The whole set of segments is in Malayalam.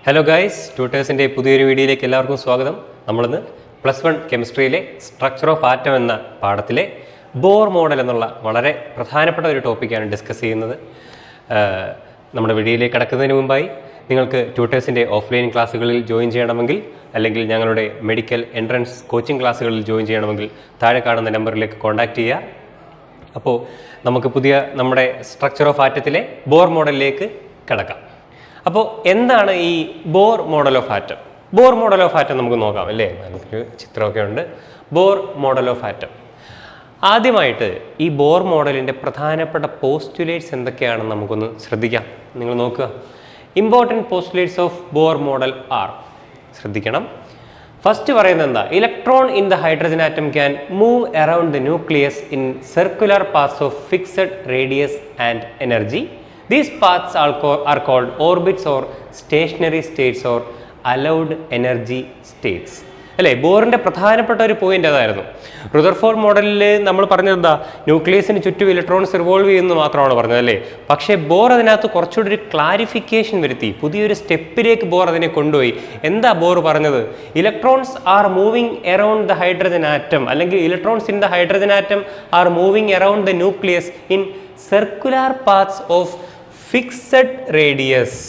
ഹലോ ഗൈസ്, ട്യൂട്ടേഴ്സിൻ്റെ പുതിയൊരു വീഡിയോയിലേക്ക് എല്ലാവർക്കും സ്വാഗതം. നമ്മളിന്ന് +1 കെമിസ്ട്രിയിലെ സ്ട്രക്ചർ ഓഫ് ആറ്റം എന്ന പാഠത്തിലെ ബോർ മോഡൽ എന്നുള്ള വളരെ പ്രധാനപ്പെട്ട ഒരു ടോപ്പിക്കാണ് ഡിസ്കസ് ചെയ്യുന്നത്. നമ്മുടെ വീഡിയോയിലേക്ക് കടക്കുന്നതിന് മുമ്പായി നിങ്ങൾക്ക് ട്യൂട്ടേഴ്സിൻ്റെ ഓഫ്ലൈൻ ക്ലാസ്സുകളിൽ ജോയിൻ ചെയ്യണമെങ്കിൽ അല്ലെങ്കിൽ ഞങ്ങളുടെ മെഡിക്കൽ എൻട്രൻസ് കോച്ചിങ് ക്ലാസ്സുകളിൽ ജോയിൻ ചെയ്യണമെങ്കിൽ താഴെ കാണുന്ന നമ്പറിലേക്ക് കോൺടാക്റ്റ് ചെയ്യുക. അപ്പോൾ നമുക്ക് നമ്മുടെ സ്ട്രക്ചർ ഓഫ് ആറ്റത്തിലെ ബോർ മോഡലിലേക്ക് കടക്കാം. അപ്പോൾ എന്താണ് ഈ Bohr model of atom? Bohr model of atom നമുക്ക് നോക്കാം അല്ലേ? നമുക്കൊരു ചിത്രമൊക്കെ ഉണ്ട്. Bohr model of atom. ആദ്യമായിട്ട് ഈ ബോർ മോഡലിൻ്റെ പ്രധാനപ്പെട്ട പോസ്റ്റുലേറ്റ്സ് എന്തൊക്കെയാണെന്ന് നമുക്കൊന്ന് ശ്രദ്ധിക്കാം. നിങ്ങൾ നോക്കുക. Important postulates of Bohr model are. ശ്രദ്ധിക്കണം. ഫസ്റ്റ് പറയുന്നത് എന്താ? Electron in the hydrogen atom can move around the nucleus in circular paths of fixed radius and energy. These paths are called orbits or stationary states or allowed energy states. അല്ലേ? ബോറിൻ്റെ പ്രധാനപ്പെട്ട ഒരു പോയിന്റ് അതായിരുന്നു. റുദർഫോർഡ് മോഡലിൽ നമ്മൾ പറഞ്ഞത് എന്താ? ന്യൂക്ലിയസിന് ചുറ്റും ഇലക്ട്രോൺസ് റിവോൾവ് ചെയ്യുന്നത് മാത്രമാണ് പറഞ്ഞത് അല്ലേ? പക്ഷേ ബോർ അതിനകത്ത് കുറച്ചുകൂടി ഒരു ക്ലാരിഫിക്കേഷൻ വരുത്തി, പുതിയൊരു സ്റ്റെപ്പിലേക്ക് ബോർ അതിനെ കൊണ്ടുപോയി. എന്താ ബോർ പറഞ്ഞത്? Electrons are moving around the hydrogen atom, അല്ലെങ്കിൽ electrons in the hydrogen atom are moving around the nucleus in circular paths of fixed radius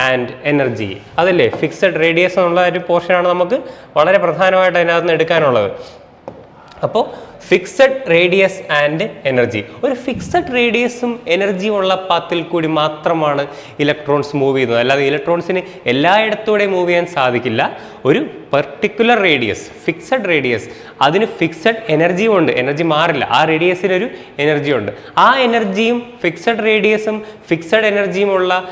and energy. അതല്ലേ ഫിക്സഡ് റേഡിയസ് എന്നുള്ള ഒരു പോർഷനാണ് നമുക്ക് വളരെ പ്രധാനമായിട്ട് അതിനകത്ത് നിന്ന് എടുക്കാനുള്ളത്. അപ്പോൾ ഫിക്സഡ് റേഡിയസ് ആൻഡ് എനർജി, ഒരു ഫിക്സഡ് റേഡിയസും എനർജിയും ഉള്ള പാത്തിൽ കൂടി മാത്രമാണ് ഇലക്ട്രോൺസ് മൂവ് ചെയ്യുന്നത്. അല്ലാതെ ഇലക്ട്രോൺസിന് എല്ലായിടത്തൂടെയും മൂവ് ചെയ്യാൻ സാധിക്കില്ല. ഒരു പെർട്ടിക്കുലർ റേഡിയസ്, ഫിക്സഡ് റേഡിയസ്, അതിന് ഫിക്സഡ് എനർജിയും ഉണ്ട്, എനർജി മാറില്ല. ആ റേഡിയസിനൊരു എനർജി ഉണ്ട്. ആ എനർജിയും ഫിക്സഡ് റേഡിയസും ഫിക്സഡ് എനർജിയും ഉള്ള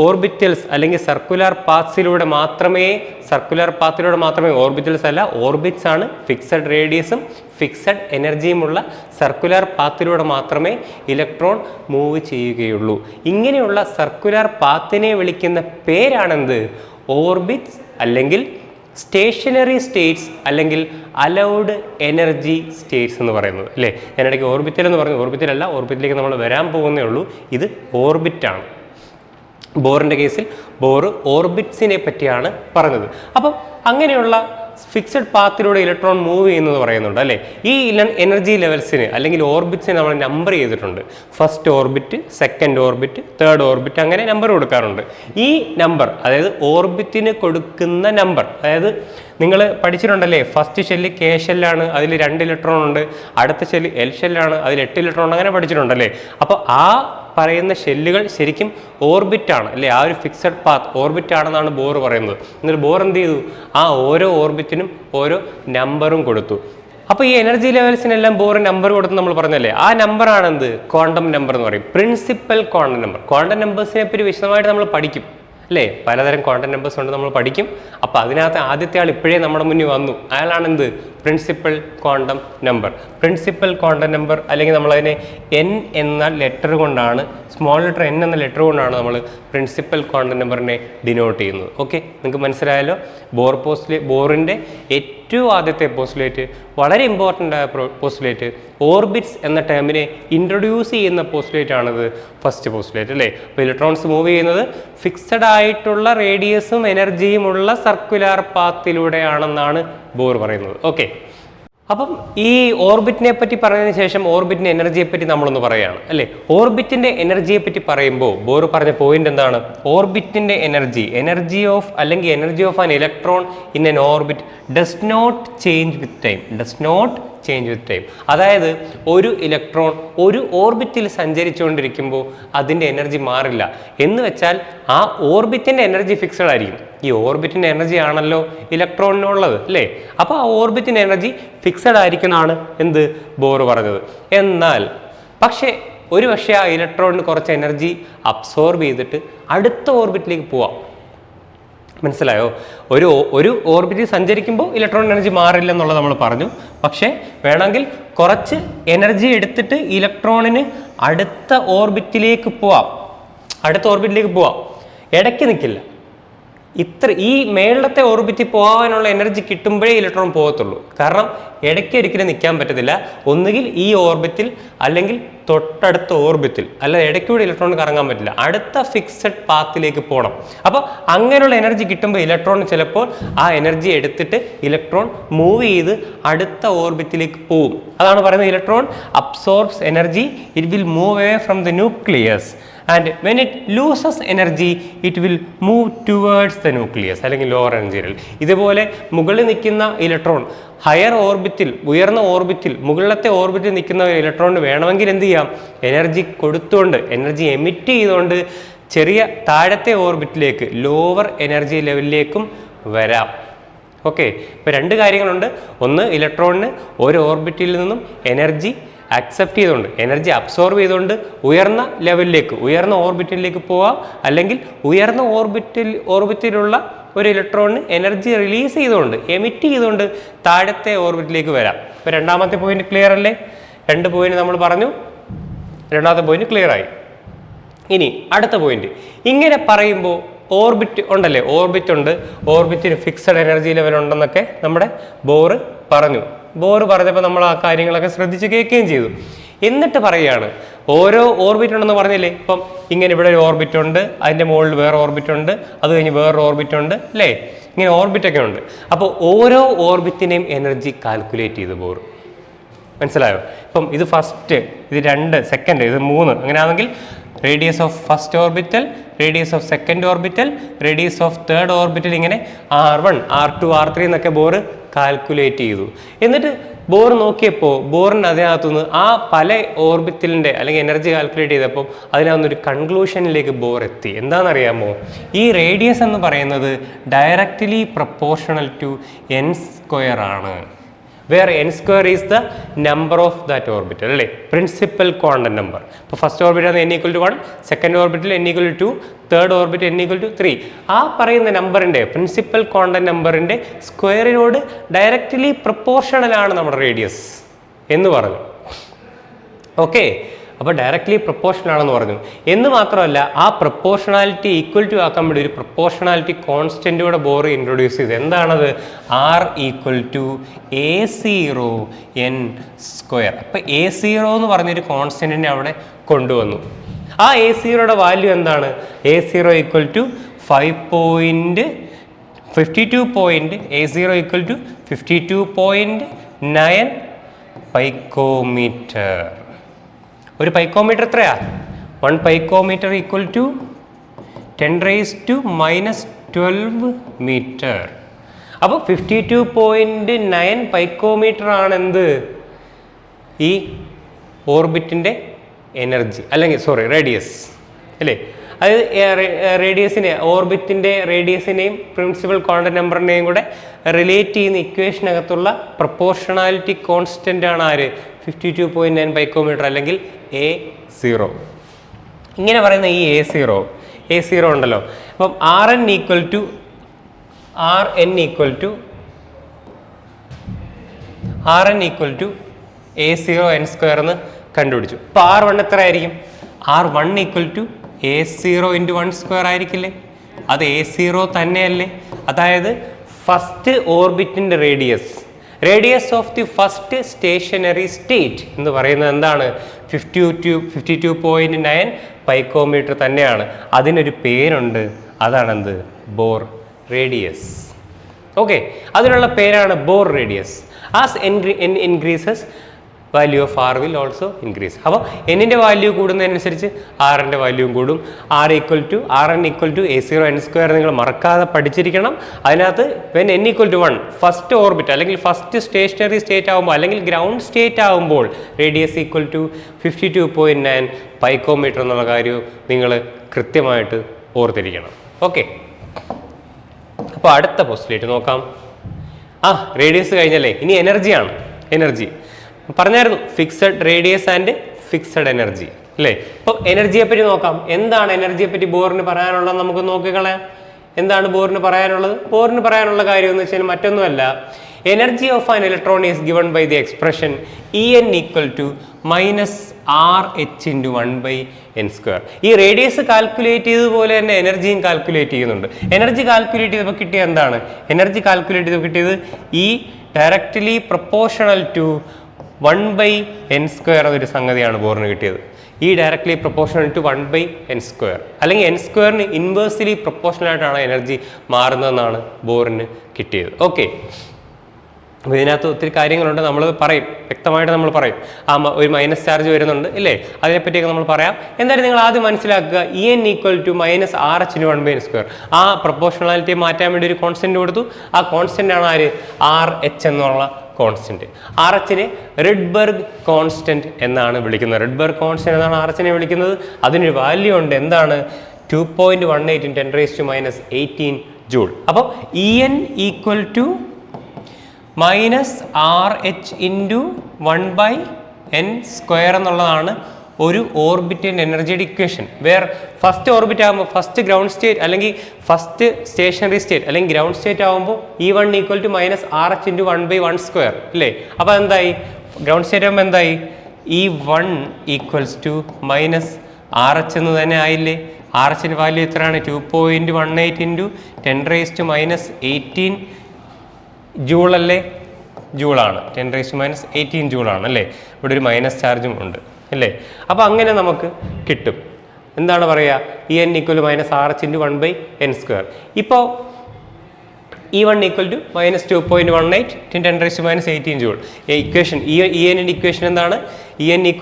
ഓർബിറ്റൽസ് അല്ലെങ്കിൽ സർക്കുലർ പാത്തിലൂടെ മാത്രമേ, ഓർബിറ്റൽസ് അല്ല, ഓർബിറ്റ്സ് ആണ്. ഫിക്സഡ് റേഡിയസും ഫിക്സഡ് എനർജിയുമുള്ള സർക്കുലർ പാത്തിലൂടെ മാത്രമേ ഇലക്ട്രോൺ മൂവ് ചെയ്യുകയുള്ളൂ. ഇങ്ങനെയുള്ള സർക്കുലർ പാത്തിനെ വിളിക്കുന്ന പേരാണെന്ത്? ഓർബിറ്റ്സ് അല്ലെങ്കിൽ സ്റ്റേഷനറി സ്റ്റേറ്റ്സ് അല്ലെങ്കിൽ അലൗഡ് എനർജി സ്റ്റേറ്റ്സ് എന്ന് പറയുന്നത് അല്ലേ? ഞാനിടയ്ക്ക് ഓർബിറ്റൽ എന്ന് പറഞ്ഞു. ഓർബിറ്റലല്ല, ഓർബിറ്റിലേക്ക് നമ്മൾ വരാൻ പോകുന്നേ ഉള്ളൂ. ഇത് ഓർബിറ്റാണ്. ബോറിൻ്റെ കേസിൽ ബോർ ഓർബിറ്റ്സിനെ പറ്റിയാണ് പറഞ്ഞത്. അപ്പം അങ്ങനെയുള്ള ഫിക്സഡ് പാത്തിലൂടെ ഇലക്ട്രോൺ മൂവ് ചെയ്യുന്നത് പറയുന്നുണ്ട് അല്ലേ? ഈ എനർജി ലെവൽസിന് അല്ലെങ്കിൽ ഓർബിറ്റ്സിന് നമ്മൾ നമ്പർ ചെയ്തിട്ടുണ്ട്. First orbit, second orbit, third orbit, അങ്ങനെ നമ്പർ കൊടുക്കാറുണ്ട്. ഈ നമ്പർ, അതായത് ഓർബിറ്റിന് കൊടുക്കുന്ന നമ്പർ, അതായത് നിങ്ങൾ പഠിച്ചിട്ടുണ്ടല്ലേ, ഫസ്റ്റ് ഷെല്ല് കെ ഷെല്ലാണ്, അതിൽ 2 ഇലക്ട്രോൺ ഉണ്ട്. അടുത്ത ഷെല്ല് എൽ ഷെല്ലാണ്, അതിൽ 8 ഇലക്ട്രോൺ, അങ്ങനെ പഠിച്ചിട്ടുണ്ടല്ലേ? അപ്പോൾ ആ പറയുന്ന ഷെല്ലുകൾ ശരിക്കും ഓർബിറ്റ് ആണ് അല്ലേ? ആ ഒരു ഫിക്സഡ് പാത്ത് ഓർബിറ്റ് ആണെന്നാണ് ബോർ പറയുന്നത്. എന്നിട്ട് ബോർ എന്ത് ചെയ്തു? ആ ഓരോ ഓർബിറ്റിനും ഓരോ നമ്പറും കൊടുത്തു. അപ്പോൾ ഈ എനർജി ലെവൽസിനെല്ലാം ബോർ നമ്പർ കൊടുത്ത് നമ്മൾ പറഞ്ഞല്ലേ, ആ നമ്പറാണ് എന്ത്? ക്വാണ്ടം നമ്പർ എന്ന് പറയും. Principal quantum number. ക്വാണ്ടം നമ്പേഴ്സിനെ പറ്റി വിശദമായിട്ട് നമ്മൾ പഠിക്കും അല്ലേ? പലതരം ക്വാണ്ടം നമ്പേഴ്സ് ഉണ്ട്, നമ്മൾ പഠിക്കും. അപ്പോൾ അതിനകത്ത് ആദ്യത്തെ ആൾ ഇപ്പോഴേ നമ്മുടെ മുന്നിൽ വന്നു. അയാളാണ് എന്ത്? Principal quantum number. Principal quantum number, അല്ലെങ്കിൽ നമ്മളതിനെ എൻ എന്ന ലെറ്റർ കൊണ്ടാണ്, സ്മോൾ ലെറ്റർ എൻ എന്ന ലെറ്റർ കൊണ്ടാണ് നമ്മൾ പ്രിൻസിപ്പൽ ക്വാണ്ടം നമ്പറിനെ ഡിനോട്ട് ചെയ്യുന്നത്. ഓക്കെ, നിങ്ങൾക്ക് മനസ്സിലായല്ലോ? ബോറിൻ്റെ ഏറ്റവും ആദ്യത്തെ പോസ്റ്റുലേറ്റ്, വളരെ ഇമ്പോർട്ടൻ്റ് ആയ പോസ്റ്റുലേറ്റ്, ഓർബിറ്റ്സ് എന്ന ടേമിനെ ഇൻട്രൊഡ്യൂസ് ചെയ്യുന്ന പോസ്റ്റുലേറ്റ് ആണിത്, ഫസ്റ്റ് പോസ്റ്റുലേറ്റ് അല്ലേ? അപ്പോൾ ഇലക്ട്രോൺസ് മൂവ് ചെയ്യുന്നത് ഫിക്സഡ് ആയിട്ടുള്ള റേഡിയസും എനർജിയും ഉള്ള സർക്കുലർ പാത്തിലൂടെയാണെന്നാണ് ബോർ പറയുന്നത്. ഓക്കെ, അപ്പം ഈ ഓർബിറ്റിനെ പറ്റി പറഞ്ഞതിന് ശേഷം ഓർബിറ്റിൻ്റെ എനർജിയെ പറ്റി നമ്മളൊന്ന് പറയുകയാണ് അല്ലേ? ഓർബിറ്റിൻ്റെ എനർജിയെ പറ്റി പറയുമ്പോൾ ബോർ പറഞ്ഞ പോയിന്റ് എന്താണ്? ഓർബിറ്റിൻ്റെ energy of an electron in n orbit does not change with time. അതായത് ഒരു ഇലക്ട്രോൺ ഒരു ഓർബിറ്റിൽ സഞ്ചരിച്ചുകൊണ്ടിരിക്കുമ്പോൾ അതിൻ്റെ എനർജി മാറില്ല. എന്ന് വെച്ചാൽ ആ ഓർബിറ്റിൻ്റെ എനർജി ഫിക്സഡ് ആയിരിക്കും. ഈ ഓർബിറ്റിൻ്റെ എനർജി ആണല്ലോ ഇലക്ട്രോണിനുള്ളത് അല്ലേ? അപ്പോൾ ആ ഓർബിറ്റിൻ്റെ എനർജി ഫിക്സഡ് ആയിരിക്കുന്നതാണ് എന്ത്? ബോർ പറഞ്ഞത്. എന്നാൽ പക്ഷേ ആ ഇലക്ട്രോണിന് കുറച്ച് എനർജി അബ്സോർബ് ചെയ്തിട്ട് അടുത്ത ഓർബിറ്റിലേക്ക് പോവാം. മനസ്സിലായോ? ഒരു ഓർബിറ്റിൽ സഞ്ചരിക്കുമ്പോൾ ഇലക്ട്രോൺ എനർജി മാറില്ല എന്നുള്ളത് നമ്മൾ പറഞ്ഞു. പക്ഷേ വേണമെങ്കിൽ കുറച്ച് എനർജി എടുത്തിട്ട് ഇലക്ട്രോണിന് അടുത്ത ഓർബിറ്റിലേക്ക് പോവാം. ഇടയ്ക്ക് നിൽക്കില്ല. ഈ മേളത്തെ ഓർബിറ്റിൽ പോകാനുള്ള എനർജി കിട്ടുമ്പോഴേ ഇലക്ട്രോൺ പോകത്തുള്ളൂ. കാരണം ഇടയ്ക്ക് ഒരിക്കലും നിൽക്കാൻ പറ്റത്തില്ല. ഒന്നുകിൽ ഈ ഓർബിറ്റിൽ അല്ലെങ്കിൽ തൊട്ടടുത്ത ഓർബിറ്റിൽ, അല്ല ഇടയ്ക്കൂടെ ഇലക്ട്രോൺ കറങ്ങാൻ പറ്റില്ല, അടുത്ത ഫിക്സഡ് പാത്തിലേക്ക് പോകണം. അപ്പോൾ അങ്ങനെയുള്ള എനർജി കിട്ടുമ്പോൾ ഇലക്ട്രോൺ ചിലപ്പോൾ ആ എനർജി എടുത്തിട്ട് ഇലക്ട്രോൺ മൂവ് ചെയ്ത് അടുത്ത ഓർബിറ്റിലേക്ക് പോകും. അതാണ് പറയുന്നത് electron absorbs energy, it will move away from the nucleus. And when it loses energy, it will move towards the nucleus അല്ലെങ്കിൽ ലോവർ എനർജിയിൽ. ഇതുപോലെ മുകളിൽ നിൽക്കുന്ന ഇലക്ട്രോൺ ഹയർ ഓർബിറ്റിൽ, ഉയർന്ന ഓർബിറ്റിൽ, മുകളിലത്തെ ഓർബിറ്റിൽ നിൽക്കുന്ന ഇലക്ട്രോണിന് വേണമെങ്കിൽ എന്ത് ചെയ്യാം, എനർജി കൊടുത്തുകൊണ്ട്, എനർജി എമിറ്റ് ചെയ്തുകൊണ്ട് ചെറിയ താഴത്തെ ഓർബിറ്റിലേക്ക്, ലോവർ എനർജി ലെവലിലേക്കും വരാം. ഓക്കെ, ഇപ്പോൾ രണ്ട് കാര്യങ്ങളുണ്ട്. ഒന്ന്, ഇലക്ട്രോണിന് ഒരു ഓർബിറ്റിൽ നിന്നും എനർജി അക്സെപ്റ്റ് ചെയ്തുകൊണ്ട്, എനർജി അബ്സോർബ് ചെയ്തുകൊണ്ട് ഉയർന്ന ലെവലിലേക്ക്, ഉയർന്ന ഓർബിറ്റിലേക്ക് പോവാം. അല്ലെങ്കിൽ ഉയർന്ന ഓർബിറ്റിലുള്ള ഒരു ഇലക്ട്രോണിന് എനർജി റിലീസ് ചെയ്തുകൊണ്ട്, എമിറ്റ് ചെയ്തുകൊണ്ട് താഴത്തെ ഓർബിറ്റിലേക്ക് വരാം. ഇപ്പോൾ രണ്ടാമത്തെ പോയിന്റ് ക്ലിയർ അല്ലേ? 2 പോയിന്റ് നമ്മൾ പറഞ്ഞു, രണ്ടാമത്തെ പോയിന്റ് ക്ലിയർ ആയി. ഇനി അടുത്ത പോയിന്റ്, ഇങ്ങനെ പറയുമ്പോൾ ഓർബിറ്റ് ഉണ്ടല്ലേ, ഓർബിറ്റ് ഉണ്ട്, ഓർബിറ്റിന് ഫിക്സഡ് എനർജി ലെവൽ ഉണ്ടെന്നൊക്കെ നമ്മുടെ ബോർ പറഞ്ഞു. ബോർ പറഞ്ഞപ്പോൾ നമ്മൾ ആ കാര്യങ്ങളൊക്കെ ശ്രദ്ധിച്ച് കേൾക്കുകയും ചെയ്തു. എന്നിട്ട് പറയുകയാണ് ഓരോ ഓർബിറ്റ് ഉണ്ടെന്ന് പറഞ്ഞില്ലേ. ഇപ്പം ഇങ്ങനെ ഇവിടെ ഒരു ഓർബിറ്റ് ഉണ്ട്, അതിൻ്റെ മുകളിൽ വേറെ ഓർബിറ്റ് ഉണ്ട്, അത് കഴിഞ്ഞ് വേറൊരു ഓർബിറ്റ് ഉണ്ട് അല്ലേ, ഇങ്ങനെ ഓർബിറ്റൊക്കെ ഉണ്ട്. അപ്പോൾ ഓരോ ഓർബിറ്റിനെയും എനർജി കാൽക്കുലേറ്റ് ചെയ്ത് ബോർ. മനസ്സിലായോ? ഇപ്പം ഇത് ഫസ്റ്റ്, ഇത് 2, സെക്കൻഡ്, ഇത് 3, അങ്ങനെയാണെങ്കിൽ radius of first orbital, radius of second orbital, radius of third orbital, ഇങ്ങനെ R1, R2, R3 എന്നൊക്കെ ബോർ കാൽക്കുലേറ്റ് ചെയ്തു. എന്നിട്ട് ബോർ നോക്കിയപ്പോൾ ബോറിന് അതിനകത്തുനിന്ന് ആ പല ഓർബിറ്റലിൻ്റെ അല്ലെങ്കിൽ എനർജി കാൽക്കുലേറ്റ് ചെയ്തപ്പോൾ അതിനകത്തൊരു കൺക്ലൂഷനിലേക്ക് ബോർ എത്തി. എന്താണെന്നറിയാമോ? ഈ റേഡിയസ് എന്ന് പറയുന്നത് ഡയറക്റ്റ്ലി പ്രൊപ്പോർഷണൽ ടു n² ആണ്. where n² is the number of that orbital, അല്ലേ, പ്രിൻസിപ്പൽ ക്വാണ്ടം നമ്പർ. ഇപ്പോൾ first orbital n = 1, second orbital n = 2, third orbit n = 3. ആ പറയുന്ന നമ്പറിൻ്റെ, പ്രിൻസിപ്പൽ ക്വാണ്ടം നമ്പറിൻ്റെ സ്ക്വയറിനോട് ഡയറക്റ്റ്ലി പ്രൊപ്പോർഷണലാണ് നമ്മുടെ റേഡിയസ് എന്ന് പറഞ്ഞു. ഓക്കെ, അപ്പോൾ ഡയറക്റ്റ്ലി പ്രൊപ്പോർഷണൽ ആണെന്ന് പറഞ്ഞു. എന്ന് മാത്രമല്ല, ആ പ്രൊപ്പോർഷണാലിറ്റി ഈക്വൽ ടു ആക്കാൻ വേണ്ടി ഒരു പ്രൊപ്പോർഷണാലിറ്റി കോൺസ്റ്റൻ്റ് കൂടെ ബോർ ഇൻട്രൊഡ്യൂസ് ചെയ്ത്. എന്താണത്? R = A0n². അപ്പം A0 എന്ന് പറഞ്ഞൊരു കോൺസ്റ്റൻറ്റിനെ അവിടെ കൊണ്ടുവന്നു. ആ A0യുടെ വാല്യൂ എന്താണ്? A0 = 52.9 picometre. ഒരു പൈക്കോമീറ്റർ എത്രയാ? 1 പൈക്കോമീറ്റർ = 10⁻⁻12 മീറ്റർ. അപ്പോൾ 52.9 പൈക്കോമീറ്റർ ആണ് എന്ത്? ഈ ഓർബിറ്റിൻ്റെ എനർജി, അല്ലെങ്കിൽ റേഡിയസ് അല്ലേ. അതായത് റേഡിയസിനെ, ഓർബിറ്റിൻ്റെ റേഡിയസിനെയും പ്രിൻസിപ്പൽ ക്വാണ്ടം നമ്പറിനെയും കൂടെ റിലേറ്റ് ചെയ്യുന്ന ഇക്വേഷനകത്തുള്ള പ്രൊപ്പോർഷണാലിറ്റി കോൺസ്റ്റൻ്റ് ആണ് ആര്? 52.9 പൈക്കോമീറ്റർ അല്ലെങ്കിൽ A0. ഇങ്ങനെ പറയുന്ന ഈ A0 ഉണ്ടല്ലോ. അപ്പം Rn = A0n² എന്ന് കണ്ടുപിടിച്ചു. അപ്പോൾ R1 എത്ര ആയിരിക്കും? R1 = A0 × 1² ആയിരിക്കില്ലേ? അത് A0 തന്നെയല്ലേ? അതായത് ഫസ്റ്റ് ഓർബിറ്റിൻ്റെ radius of the first stationary state എന്ന് പറയുന്നത് എന്താണ്? 52.9 പൈക്കോമീറ്റർ തന്നെയാണ്. അതിനൊരു പേരുണ്ട്, അതാണെന്ത്? Bore radius. ഓക്കെ, അതിനുള്ള പേരാണ് Bohr radius. As n increases, value of R will also increase. അപ്പോൾ എന്നിൻ്റെ വാല്യൂ കൂടുന്നതനുസരിച്ച് ആറിൻ്റെ വാല്യൂവും കൂടും. Rn = A0n² നിങ്ങൾ മറക്കാതെ പഠിച്ചിരിക്കണം. അതിനകത്ത് when n = 1 ഫസ്റ്റ് ഓർബിറ്റ് അല്ലെങ്കിൽ ഫസ്റ്റ് സ്റ്റേഷനറി സ്റ്റേറ്റ് ആകുമ്പോൾ അല്ലെങ്കിൽ ഗ്രൗണ്ട് സ്റ്റേറ്റ് ആകുമ്പോൾ റേഡിയസ് = 52.9 പൈക്കോമീറ്റർ എന്നുള്ള കാര്യവും നിങ്ങൾ കൃത്യമായിട്ട് ഓർത്തിരിക്കണം. ഓക്കെ, അപ്പോൾ അടുത്ത പോസ്റ്റുലേറ്റ് നോക്കാം. റേഡിയസ് കഴിഞ്ഞല്ലേ, ഇനി എനർജിയാണ്. എനർജി പറഞ്ഞായിരുന്നു, fixed radius and fixed energy അല്ലേ. അപ്പോൾ എനർജിയെ പറ്റി നോക്കാം. എന്താണ് എനർജിയെ പറ്റി ബോറിന് പറയാനുള്ളത്? നമുക്ക് നോക്കിക്കളയാം. എന്താണ് ബോറിന് പറയാനുള്ളത്? ബോറിന് പറയാനുള്ള കാര്യം എന്ന് വെച്ചാൽ മറ്റൊന്നുമല്ല, energy of an electron is given by the expression En = -RH × 1/μ². n². ഈ റേഡിയസ് കാൽക്കുലേറ്റ് ചെയ്തതുപോലെ തന്നെ എനർജിയും കാൽക്കുലേറ്റ് ചെയ്യുന്നുണ്ട്. എനർജി കാൽക്കുലേറ്റ് ചെയ്തപ്പോൾ കിട്ടിയ എന്താണ്? എനർജി കാൽക്കുലേറ്റ് ചെയ്തപ്പോൾ കിട്ടിയത് ഈ ഡയറക്റ്റ്ലി പ്രൊപ്പോർഷണൽ ടു 1/n² എന്നൊരു സംഗതിയാണ് ബോറിന് കിട്ടിയത്. ഈ ഡയറക്ട്ലി പ്രൊപ്പോർഷണൽ ടു 1/n², അല്ലെങ്കിൽ n²ന് ഇൻവേഴ്സ്ലി പ്രൊപ്പോർഷണൽ ആയിട്ടാണ് എനർജി മാറുന്നതെന്നാണ് ബോറിന് കിട്ടിയത്. ഓക്കെ, അപ്പോൾ ഇതിനകത്ത് ഒത്തിരി കാര്യങ്ങളുണ്ട്, നമ്മൾ പറയും, വ്യക്തമായിട്ട് നമ്മൾ പറയും. ഒരു മൈനസ് ചാർജ് വരുന്നുണ്ട് ഇല്ലേ, അതിനെപ്പറ്റിയൊക്കെ നമ്മൾ പറയാം. എന്തായാലും നിങ്ങൾ ആദ്യം മനസ്സിലാക്കുക, En = -RH × 1/n². ആ പ്രൊപ്പോർഷണാലിറ്റി മാറ്റാൻ വേണ്ടി ഒരു കോൺസ്റ്റന്റ് കൊടുത്തു. ആ കോൺസ്റ്റന്റ് ആണ് ആര്? RH എന്നുള്ള കോൺസ്റ്റന്റ്. RH-നെ റിഡ്ബർഗ് കോൺസ്റ്റന്റ് എന്നാണ് വിളിക്കുന്നത്. റിഡ്ബർഗ് കോൺസ്റ്റന്റ് എന്നാണ് RH-നെ വിളിക്കുന്നത്. അതിനൊരു വാല്യൂ ഉണ്ട്, എന്താണ്? 2.18 × 10⁻18 ജൂൾ. അപ്പോൾ En = -RH × 1/n² എന്നുള്ളതാണ് ഒരു ഓർബിറ്റിൻ്റെ എനർജിയുടെ ഇക്വേഷൻ. വേർ ഫസ്റ്റ് ഓർബിറ്റ് ആകുമ്പോൾ, ഫസ്റ്റ് ഗ്രൗണ്ട് സ്റ്റേറ്റ് അല്ലെങ്കിൽ ഫസ്റ്റ് സ്റ്റേഷനറി സ്റ്റേറ്റ് അല്ലെങ്കിൽ ഗ്രൗണ്ട് സ്റ്റേറ്റ് ആകുമ്പോൾ E1 = -RH × 1/1² അല്ലേ. അപ്പോൾ എന്തായി? ഗ്രൗണ്ട് സ്റ്റേറ്റ് ആകുമ്പോൾ എന്തായി? E1 = -RH എന്ന് തന്നെ ആയില്ലേ. RH-ൻ്റെ വാല്യൂ എത്രയാണ്? 2.18 × 10⁻18 ജൂൾ അല്ലേ? ജൂളാണ്. 10⁻18 ജൂളാണ് അല്ലേ. ഇവിടെ ഒരു മൈനസ് ചാർജും ഉണ്ട് അല്ലേ. അപ്പോൾ അങ്ങനെ നമുക്ക് കിട്ടും. എന്താണ് പറയുക? En = -RH × 1/n². ഇപ്പോൾ E1 = -2.18 × 10⁻18 ജൂൾ. ഇക്വേഷൻ En-ൻ്റെ ഇക്വേഷൻ എന്താണ്? En =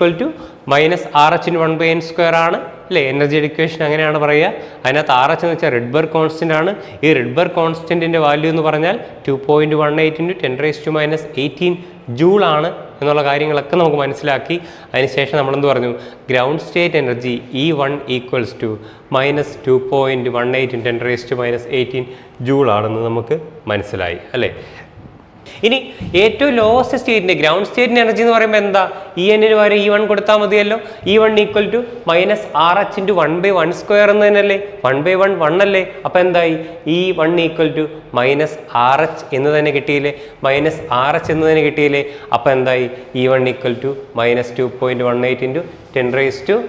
-RH × 1/n² ആണ് അല്ലേ. എനർജിയുടെ ഇക്വേഷൻ അങ്ങനെയാണ് പറയുക. അതിനകത്ത് RH എന്ന് വെച്ചാൽ റിഡ്ബർഗ് കോൺസ്റ്റന്റ് ആണ്. ഈ റിഡ്ബർഗ് കോൺസ്റ്റന്റിന്റെ വാല്യൂ എന്ന് പറഞ്ഞാൽ 2.18 × 10⁻18 ജൂൾ ആണ് എന്നുള്ള കാര്യങ്ങളൊക്കെ നമുക്ക് മനസ്സിലാക്കി. അതിനുശേഷം നമ്മളെന്ത് പറഞ്ഞു? Ground state energy E1 = -2.18 × 10⁻18 joule ആണെന്ന് നമുക്ക് മനസ്സിലായി അല്ലേ. ഇനി ഏറ്റവും ലോവസ്റ്റ് സ്റ്റേറ്റിൻ്റെ ഗ്രൗണ്ട് സ്റ്റേറ്റിൻ്റെ എനർജി എന്ന് പറയുമ്പോൾ എന്താ? En-ന് പകരം E1 കൊടുത്താൽ മതിയല്ലോ. E1 = -RH × 1/1² എന്ന് തന്നെയല്ലേ. 1/1 1 അല്ലേ. അപ്പോൾ എന്തായി? E1 = -RH എന്ന് തന്നെ കിട്ടിയില്ലേ. -RH എന്ന് തന്നെ കിട്ടിയില്ലേ. അപ്പോൾ എന്തായി? E1 = -2.18 ×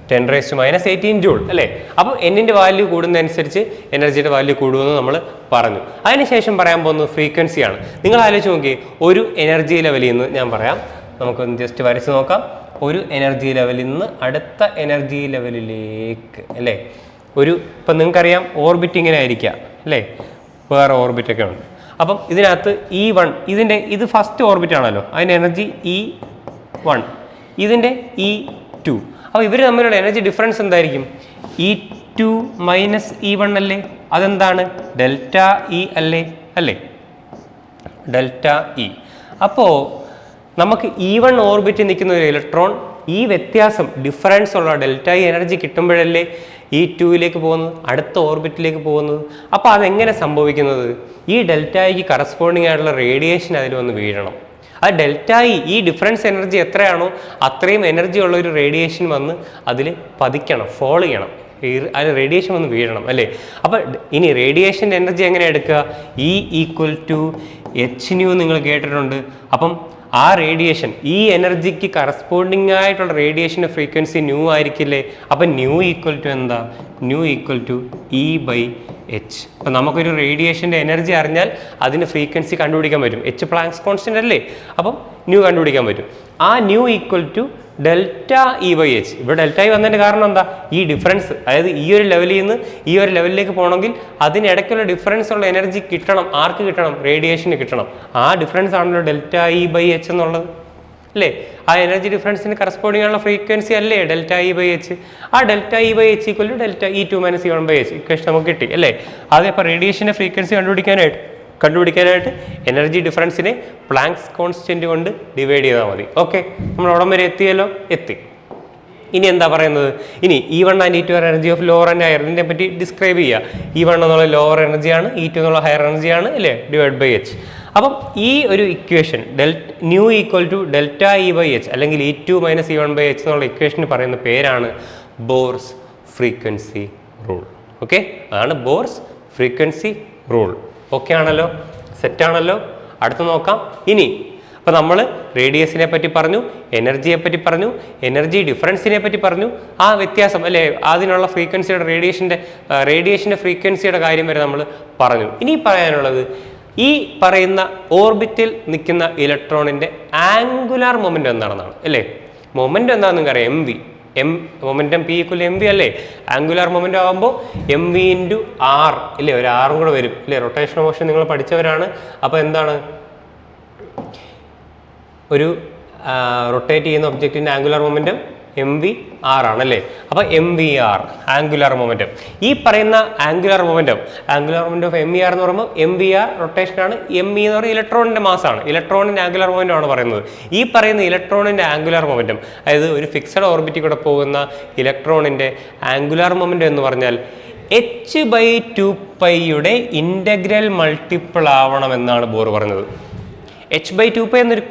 10⁻18 ജൂൾ അല്ലേ. അപ്പോൾ എന്നിൻ്റെ വാല്യൂ കൂടുന്നതനുസരിച്ച് എനർജിയുടെ വാല്യൂ കൂടുമെന്ന് നമ്മൾ പറഞ്ഞു. അതിനുശേഷം പറയാൻ പോകുന്നത് ഫ്രീക്വൻസിയാണ്. നിങ്ങൾ ആലോചിച്ച് നോക്കിയേ, ഒരു എനർജി ലെവലിൽ നിന്ന് ഞാൻ പറയാം, നമുക്കൊന്ന് ജസ്റ്റ് വരച്ച് നോക്കാം. ഒരു എനർജി ലെവലിൽ നിന്ന് അടുത്ത എനർജി ലെവലിലേക്ക് അല്ലേ. ഇപ്പം നിങ്ങൾക്കറിയാം ഓർബിറ്റ് ഇങ്ങനെ ആയിരിക്കാം അല്ലേ, വേറെ ഓർബിറ്റൊക്കെ ഉണ്ട്. അപ്പം ഇതിനകത്ത് E1 ഇത് ഫസ്റ്റ് ഓർബിറ്റ് ആണല്ലോ, അതിൻ്റെ എനർജി E1, ഇതിൻ്റെ E2. അപ്പോൾ ഇവർ തമ്മിലുള്ള എനർജി ഡിഫറൻസ് എന്തായിരിക്കും? E2 - E1 അല്ലേ. അതെന്താണ്? ΔE അല്ലേ. ΔE. അപ്പോൾ നമുക്ക് E1 ഓർബിറ്റിൽ നിൽക്കുന്ന ഒരു ഇലക്ട്രോൺ ഈ വ്യത്യാസം ഡിഫറൻസ് ഉള്ള ΔE എനർജി കിട്ടുമ്പോഴല്ലേ E2ലേക്ക് പോകുന്നത്, അടുത്ത ഓർബിറ്റിലേക്ക് പോകുന്നത്. അപ്പോൾ അതെങ്ങനെ സംഭവിക്കുന്നത്? ഈ ΔEക്ക് കറസ്പോണ്ടിങ് ആയിട്ടുള്ള റേഡിയേഷൻ അതിൽ വന്ന് വീഴണം. ആ ΔE ഈ ഡിഫറൻസ് എനർജി എത്രയാണോ അത്രയും എനർജി ഉള്ള ഒരു റേഡിയേഷൻ വന്ന് അതിൽ പതിക്കണം, ഫോൾ ചെയ്യണം, അതിൽ റേഡിയേഷൻ വന്ന് വീഴണം അല്ലേ. അപ്പോൾ ഇനി റേഡിയേഷൻ്റെ എനർജി എങ്ങനെ എടുക്കുക? E = hν നിങ്ങൾ കേട്ടിട്ടുണ്ട്. അപ്പം ആ റേഡിയേഷൻ, ഈ എനർജിക്ക് കറസ്പോണ്ടിങ് ആയിട്ടുള്ള റേഡിയേഷൻ്റെ ഫ്രീക്വൻസി ന്യൂ ആയിരിക്കില്ലേ. അപ്പം ന്യൂ = എന്താ? New = E/h. അപ്പം നമുക്കൊരു റേഡിയേഷൻ്റെ എനർജി അറിഞ്ഞാൽ അതിന് ഫ്രീക്വൻസി കണ്ടുപിടിക്കാൻ പറ്റും. H പ്ലാങ്ക്സ് കോൺസ്റ്റന്റ് അല്ലേ. അപ്പം ന്യൂ കണ്ടുപിടിക്കാൻ പറ്റും. ആ ന്യൂ = ΔE/h. ഇവിടെ ΔE വന്നതിൻ്റെ കാരണം എന്താ? ഈ ഡിഫറൻസ്, അതായത് ഈ ഒരു ലെവലിൽ നിന്ന് ഈ ഒരു ലെവലിലേക്ക് പോകണമെങ്കിൽ അതിനിടയ്ക്കുള്ള ഡിഫറൻസ് ഉള്ള എനർജി കിട്ടണം. ആർക്ക് കിട്ടണം? റേഡിയേഷന് കിട്ടണം. ആ ഡിഫറൻസ് ആണല്ലോ ΔE/h എന്നുള്ളത് അല്ലേ. ആ എനർജി ഡിഫറൻസിന് കറസ്പോണ്ടിങ് ആയുള്ള ഫ്രീക്വൻസി അല്ലേ ΔE/h. ആ ΔE/h = ΔE2 - E1/h ഇക്വേഷൻ നമുക്ക് കിട്ടി അല്ലേ. അതിപ്പോൾ റേഡിയേഷൻ്റെ ഫ്രീക്വൻസി കണ്ടുപിടിക്കാനായിട്ട് എനർജി ഡിഫറൻസിനെ പ്ലാങ്ക്സ് കോൺസ്റ്റന്റ് കൊണ്ട് ഡിവൈഡ് ചെയ്താൽ മതി. ഓക്കെ, നമ്മൾ അവിടം വരെ എത്തിയല്ലോ. എത്തി. ഇനി എന്താ പറയുന്നത്? ഇനി E1 and E2 energy of lower and higher, ഇതിനെ പറ്റി ഡിസ്ക്രൈബ് ചെയ്യുക. E1 എന്നുള്ള ലോവർ എനർജിയാണ്, E2 എന്നുള്ള ഹയർ എനർജിയാണ് അല്ലേ, /h. അപ്പം ഈ ഒരു ഇക്വേഷൻ ന്യൂ = ΔE/h അല്ലെങ്കിൽ E2 - E1/h എന്നുള്ള ഇക്വേഷന് പറയുന്ന പേരാണ് ബോർസ് ഫ്രീക്വൻസി റൂൾ. ഓക്കെ, അതാണ് ബോർസ് ഫ്രീക്വൻസി റൂൾ. ഓക്കെ ആണല്ലോ, സെറ്റാണല്ലോ. അടുത്ത് നോക്കാം. ഇനി അപ്പോൾ നമ്മൾ റേഡിയസിനെ പറ്റി പറഞ്ഞു, എനർജിയെ പറ്റി പറഞ്ഞു, എനർജി ഡിഫറൻസിനെ പറ്റി പറഞ്ഞു, ആ വ്യത്യാസം അല്ലേ അതിനുള്ള ഫ്രീക്വൻസിയുടെ റേഡിയേഷൻ്റെ ഫ്രീക്വൻസിയുടെ കാര്യം വരെ നമ്മൾ പറഞ്ഞു. ഇനി പറയാനുള്ളത് ഈ പറയുന്ന ഓർബിറ്റിൽ നിൽക്കുന്ന ഇലക്ട്രോണിൻ്റെ ആംഗുലാർ മൊമെൻ്റ് എന്താണെന്നാണ് അല്ലേ. മൊമെൻ്റ് എന്താണെന്ന് നമുക്കറിയാം, മൊമെൻറ്റം P = mv അല്ലേ. ആംഗുലാർ മൊമെൻ്റ് ആകുമ്പോൾ mv × r ഇല്ലേ, ഒരു ആറും കൂടെ വരും ഇല്ലേ. റൊട്ടേഷൻ മോഷൻ നിങ്ങൾ പഠിച്ചവരാണ്. അപ്പോൾ എന്താണ് ഒരു റൊട്ടേറ്റ് ചെയ്യുന്ന ഒബ്ജക്റ്റിൻ്റെ ആംഗുലാർ മൊമെൻറ്റം mvr ആണല്ലേ. അപ്പോൾ mvr ആംഗുലാർ മൊമെൻറ്റം. ഈ പറയുന്ന ആംഗുലാർ മൊമെൻറ്റം ഓഫ് mvr എന്ന് പറയുമ്പോൾ mvr റൊട്ടേഷനാണ്, me എന്ന് പറയുന്നത് ഇലക്ട്രോണിൻ്റെ മാസാണ്, ഇലക്ട്രോണിൻ്റെ ആംഗുലാർ മൊമെൻറ്റം ആണ് പറയുന്നത്. ഈ പറയുന്ന ഇലക്ട്രോണിൻ്റെ ആംഗുലാർ മൊമെൻറ്റം, അതായത് ഒരു ഫിക്സഡ് ഓർബിറ്റിൽ കൂടെ പോകുന്ന ഇലക്ട്രോണിൻ്റെ ആംഗുലാർ മൊമെൻറ്റം എന്ന് പറഞ്ഞാൽ h/2π ഇൻ്റഗ്രൽ മൾട്ടിപ്പിൾ ആവണമെന്നാണ് ബോർ പറഞ്ഞത്. h/2π എന്നൊരു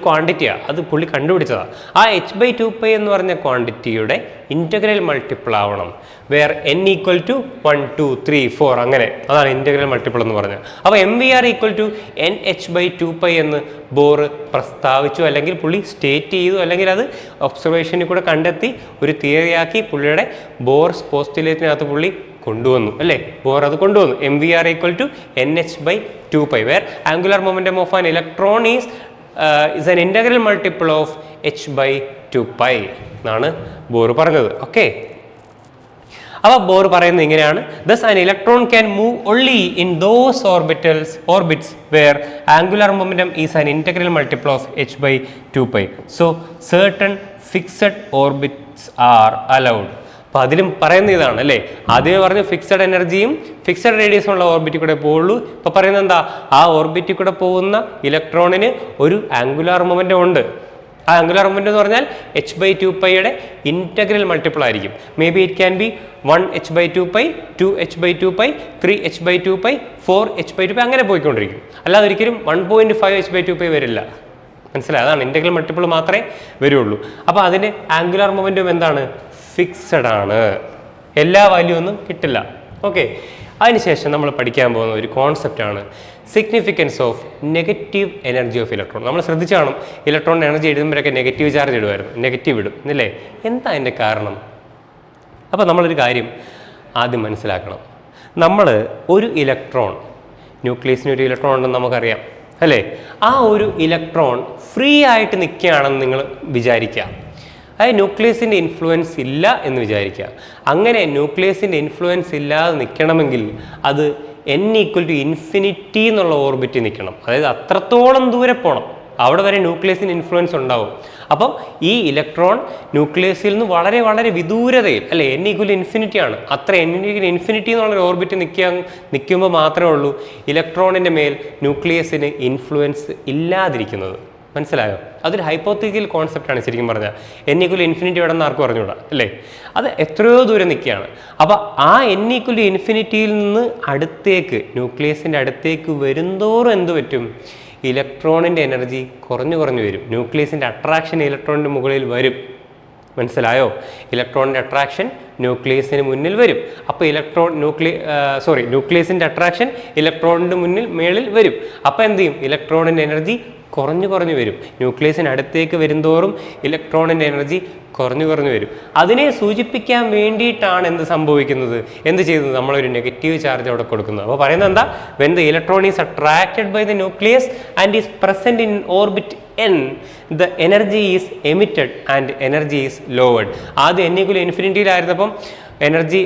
ക്വാണ്ടിറ്റിയാണ്, അത് പുള്ളി കണ്ടുപിടിച്ചതാണ്. ആ h/2π എന്ന് പറഞ്ഞ ക്വാണ്ടിറ്റിയുടെ ഇൻ്റഗ്രൽ മൾട്ടിപ്പിൾ ആവണം. വേർ n = 1, 2, 3, 4 അങ്ങനെ, അതാണ് ഇൻ്റഗ്രൽ മൾട്ടിപ്പിൾ എന്ന് പറഞ്ഞത്. അപ്പോൾ mvr = nh/2π എന്ന് ബോർ പ്രസ്താവിച്ചു, അല്ലെങ്കിൽ പുള്ളി സ്റ്റേറ്റ് ചെയ്തു, അല്ലെങ്കിൽ അത് ഒബ്സർവേഷനിൽ കൂടെ കണ്ടെത്തി ഒരു തിയറിയാക്കി പുള്ളിയുടെ ബോർസ് പോസ്റ്റുലേറ്റിനകത്ത് പുള്ളി കൊണ്ടുവന്നു അല്ലേ. ബോർ അത് കൊണ്ടുവന്നു. mvr = nh/2π where angular momentum of an electron is an integral multiple of h/2π എന്നാണ് ബോർ പറഞ്ഞത്. ഓക്കെ, അപ്പോൾ ബോർ പറയുന്നത് ഇങ്ങനെയാണ്. Thus an electron can move only in those orbits where angular momentum is an integral multiple of h/2π. So certain fixed orbits are allowed. അപ്പോൾ അതിലും പറയുന്ന ഇതാണ് അല്ലേ. ആദ്യമേ പറഞ്ഞ് ഫിക്സഡ് എനർജിയും ഫിക്സഡ് റേഡിയസും ഉള്ള ഓർബിറ്റിൽ കൂടെ പോവുള്ളൂ. ഇപ്പോൾ പറയുന്നത് എന്താ, ആ ഓർബിറ്റിൽ കൂടെ പോകുന്ന ഇലക്ട്രോണിന് ഒരു ആംഗുലാർ മൊമെൻ്റം ഉണ്ട്. ആ ആംഗുലാർ മൊമെൻ്റം എന്ന് പറഞ്ഞാൽ h/2π ഇൻ്റഗ്രൽ മൾട്ടിപ്പിൾ ആയിരിക്കും. May be it can be 1h/2π, 2h/2π, 3h/2π, 4h/2π അങ്ങനെ പോയിക്കൊണ്ടിരിക്കും. അല്ലാതെ ഒരിക്കലും 1.5h/2π വരില്ല. മനസ്സിലായി, അതാണ് ഇൻ്റഗ്രൽ മൾട്ടിപ്പിൾ മാത്രമേ വരുള്ളൂ. അപ്പോൾ അതിൻ്റെ ആംഗുലാർ മൊമെൻ്റം എന്താണ്, ഫിക്സഡ് ആണ്, എല്ലാ വാല്യൂ ഒന്നും കിട്ടില്ല. ഓക്കെ, അതിനുശേഷം നമ്മൾ പഠിക്കാൻ പോകുന്ന ഒരു കോൺസെപ്റ്റാണ് significance of negative energy of electron. നമ്മൾ ശ്രദ്ധിച്ചു കാണും, ഇലക്ട്രോണിൻ്റെ എനർജി എഴുതുമ്പോഴൊക്കെ നെഗറ്റീവ് ചാർജ് ഇടുമായിരുന്നു, നെഗറ്റീവ് ഇടും അല്ലേ. എന്താ അതിൻ്റെ കാരണം? അപ്പോൾ നമ്മളൊരു കാര്യം ആദ്യം മനസ്സിലാക്കണം. നമ്മൾ ഒരു ഇലക്ട്രോൺ, ന്യൂക്ലിയസിന് ഒരു ഇലക്ട്രോൺ ഉണ്ടെന്ന് നമുക്കറിയാം അല്ലേ. ആ ഒരു ഇലക്ട്രോൺ ഫ്രീ ആയിട്ട് നിൽക്കുകയാണെന്ന് നിങ്ങൾ വിചാരിക്കുക. അതായത് ന്യൂക്ലിയസിൻ്റെ ഇൻഫ്ലുവൻസ് ഇല്ല എന്ന് വിചാരിക്കുക. അങ്ങനെ ന്യൂക്ലിയസിൻ്റെ ഇൻഫ്ലുവൻസ് ഇല്ലാതെ നിൽക്കണമെങ്കിൽ അത് n = എന്നുള്ള ഓർബിറ്റിൽ നിൽക്കണം. അതായത് അത്രത്തോളം ദൂരെ പോകണം, അവിടെ വരെ ന്യൂക്ലിയസിന് ഇൻഫ്ലുവൻസ് ഉണ്ടാവും. അപ്പം ഈ ഇലക്ട്രോൺ ന്യൂക്ലിയസിൽ നിന്ന് വളരെ വളരെ വിദൂരതയിൽ അല്ലെ, n = ആണ്, അത്ര n = എന്നുള്ളൊരു ഓർബിറ്റ് നിൽക്കുമ്പോൾ മാത്രമേ ഉള്ളൂ ഇലക്ട്രോണിൻ്റെ മേൽ ന്യൂക്ലിയസിന് ഇൻഫ്ലുവൻസ് ഇല്ലാതിരിക്കുന്നത്. മനസ്സിലായോ? അതൊരു ഹൈപ്പോത്തറ്റിക്കൽ കോൺസെപ്റ്റാണ് ശരിക്കും പറഞ്ഞാൽ. n = എവിടെ നിന്ന് ആർക്കും പറഞ്ഞുകൂടാ അല്ലേ. അത് എത്രയോ ദൂരം നിൽക്കുകയാണ്. അപ്പോൾ ആ n = നിന്ന് അടുത്തേക്ക്, ന്യൂക്ലിയസിൻ്റെ അടുത്തേക്ക് വരുന്തോറും എന്ത് പറ്റും, ഇലക്ട്രോണിൻ്റെ എനർജി കുറഞ്ഞു വരും. ന്യൂക്ലിയസിൻ്റെ അട്രാക്ഷൻ ഇലക്ട്രോണിൻ്റെ മുകളിൽ വരും. മനസ്സിലായോ? ഇലക്ട്രോണിൻ്റെ അട്രാക്ഷൻ ന്യൂക്ലിയസിന് മുന്നിൽ വരും. അപ്പോൾ ന്യൂക്ലിയസിൻ്റെ അട്രാക്ഷൻ ഇലക്ട്രോണിൻ്റെ മേളിൽ വരും. അപ്പോൾ എന്ത് ചെയ്യും, ഇലക്ട്രോണിൻ്റെ എനർജി കുറഞ്ഞു വരും. ന്യൂക്ലിയസിന് അടുത്തേക്ക് വരുന്തോറും ഇലക്ട്രോണിൻ്റെ എനർജി കുറഞ്ഞു വരും. അതിനെ സൂചിപ്പിക്കാൻ വേണ്ടിയിട്ടാണ് എന്ത് സംഭവിക്കുന്നത്, എന്ത് ചെയ്തത്, നമ്മളൊരു നെഗറ്റീവ് ചാർജ് അവിടെ കൊടുക്കുന്നത്. അപ്പോൾ പറയുന്നത് എന്താ, when the electron is attracted by the nucleus and is present in orbit n, the energy is emitted and energy is lowered. ആദ്യം n = എനർജി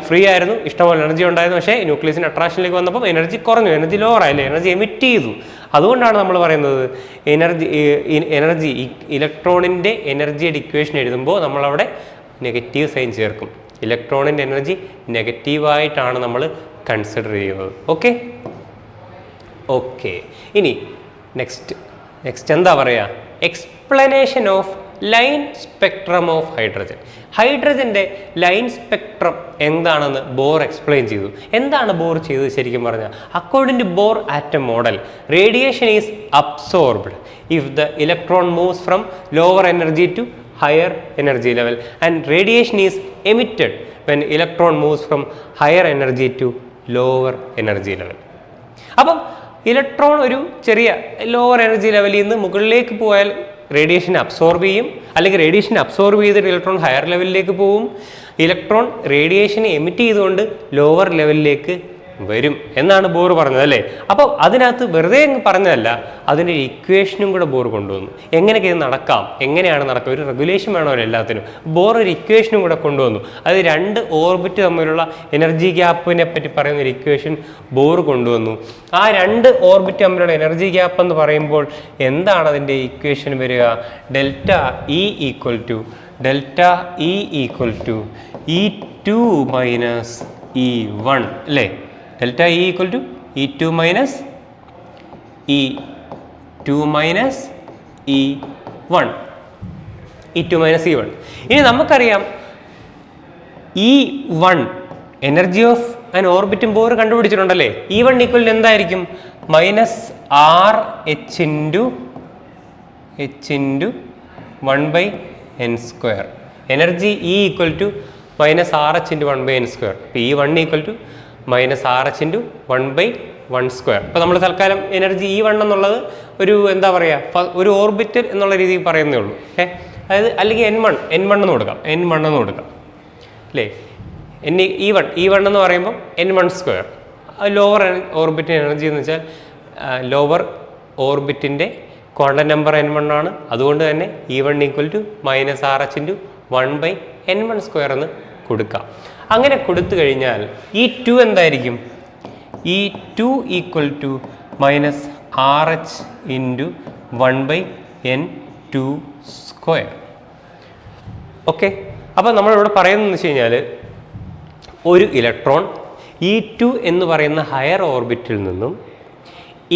ഫ്രീ ആയിരുന്നു, ഇഷ്ടംപോലെ എനർജി ഉണ്ടായിരുന്നു. പക്ഷേ ന്യൂക്ലിയസിൻ്റെ അട്രാക്ഷനിലേക്ക് വന്നപ്പോൾ എനർജി കുറഞ്ഞു, എനർജി ലോവർ ആയില്ലേ, എനർജി എമിറ്റ് ചെയ്തു. അതുകൊണ്ടാണ് നമ്മൾ പറയുന്നത് എനർജി ഇലക്ട്രോണിൻ്റെ എനർജിയുടെ ഇക്വേഷൻ എഴുതുമ്പോൾ നമ്മളവിടെ നെഗറ്റീവ് സൈൻ ചേർക്കും. ഇലക്ട്രോണിൻ്റെ എനർജി നെഗറ്റീവായിട്ടാണ് നമ്മൾ കൺസിഡർ ചെയ്യുന്നത്. ഓക്കെ, ഇനി നെക്സ്റ്റ് എന്താ പറയുക, explanation of line spectrum of hydrogen. ഹൈഡ്രജൻ്റെ ലൈൻ സ്പെക്ട്രം എന്താണെന്ന് ബോർ എക്സ്പ്ലെയിൻ ചെയ്തു. എന്താണ് ബോർ ചെയ്തത് ശരിക്കും പറഞ്ഞാൽ, according to Bohr atom model, radiation is absorbed if the electron moves from lower energy to higher energy level and radiation is emitted when electron moves from higher energy to lower energy level. അപ്പം ഇലക്ട്രോൺ ഒരു ചെറിയ ലോവർ എനർജി ലെവലിൽ നിന്ന് മുകളിലേക്ക് പോയാൽ റേഡിയേഷൻ അബ്സോർബ് ചെയ്യും, അല്ലെങ്കിൽ റേഡിയേഷൻ അബ്സോർബ് ചെയ്തിട്ട് ഇലക്ട്രോൺ ഹയർ ലെവലിലേക്ക് പോവും. ഇലക്ട്രോൺ റേഡിയേഷനെ എമിറ്റ് ചെയ്തുകൊണ്ട് ലോവർ ലെവലിലേക്ക് വരും എന്നാണ് ബോർ പറഞ്ഞത് അല്ലേ. അപ്പോൾ അതിനകത്ത് വെറുതെ അങ്ങ് പറഞ്ഞതല്ല, അതിൻ്റെ ഒരു ഇക്വേഷനും കൂടെ ബോർ കൊണ്ടുവന്നു. എങ്ങനെയൊക്കെ ഇത് നടക്കാം, എങ്ങനെയാണ് നടക്കുക, ഒരു റെഗുലേഷൻ വേണമല്ലോ എല്ലാത്തിനും. ബോർ ഒരു ഇക്വേഷനും കൂടെ കൊണ്ടുവന്നു. അത് രണ്ട് ഓർബിറ്റ് തമ്മിലുള്ള എനർജി ഗ്യാപ്പിനെ പറ്റി പറയുന്ന ഒരു ഇക്വേഷൻ ബോർ കൊണ്ടുവന്നു. ആ രണ്ട് ഓർബിറ്റ് തമ്മിലുള്ള എനർജി ഗ്യാപ്പ് എന്ന് പറയുമ്പോൾ എന്താണ് അതിൻ്റെ ഇക്വേഷൻ വരിക? Delta E equal to E2 minus E1 അല്ലേ. Delta E equal to E2 minus E1. ഇനി നമുക്കറിയാം E1 എനർജി ഓഫ് ആൻ ഓർബിറ്റും ബോർ കണ്ടുപിടിച്ചിട്ടുണ്ടല്ലേ. E1 ഈക്വൽ ടു എന്തായിരിക്കും? -RH into 1/n². Energy E equal to -RH into 1/n². അപ്പോൾ E1 equal to -RH into 1/1². അപ്പോൾ നമ്മൾ തൽക്കാലം എനർജി E1 എന്നുള്ളത് ഒരു എന്താ പറയുക, ഒരു ഓർബിറ്റൽ എന്നുള്ള രീതിയിൽ പറയുന്നേ ഉള്ളൂ. അതായത് അല്ലെങ്കിൽ N1 എന്ന് കൊടുക്കാം, N1 എന്ന് കൊടുക്കാം അല്ലേ. E1 എന്ന് പറയുമ്പോൾ N1². ലോവർ ഓർബിറ്റ് എനർജി എന്ന് വെച്ചാൽ ലോവർ ഓർബിറ്റിൻ്റെ ക്വാണ്ടം നമ്പർ N1 ആണ്. അതുകൊണ്ട് തന്നെ E1 equal to -RH into 1/n1² എന്ന് കൊടുക്കാം. അങ്ങനെ കൊടുത്തു കഴിഞ്ഞാൽ E2 എന്തായിരിക്കും? E2 equal to -RH into 1/n2². Okay, അപ്പോൾ നമ്മളിവിടെ പറയുന്നതെന്ന് വെച്ച് കഴിഞ്ഞാൽ ഒരു ഇലക്ട്രോൺ E2 എന്ന് പറയുന്ന ഹയർ ഓർബിറ്റിൽ നിന്നും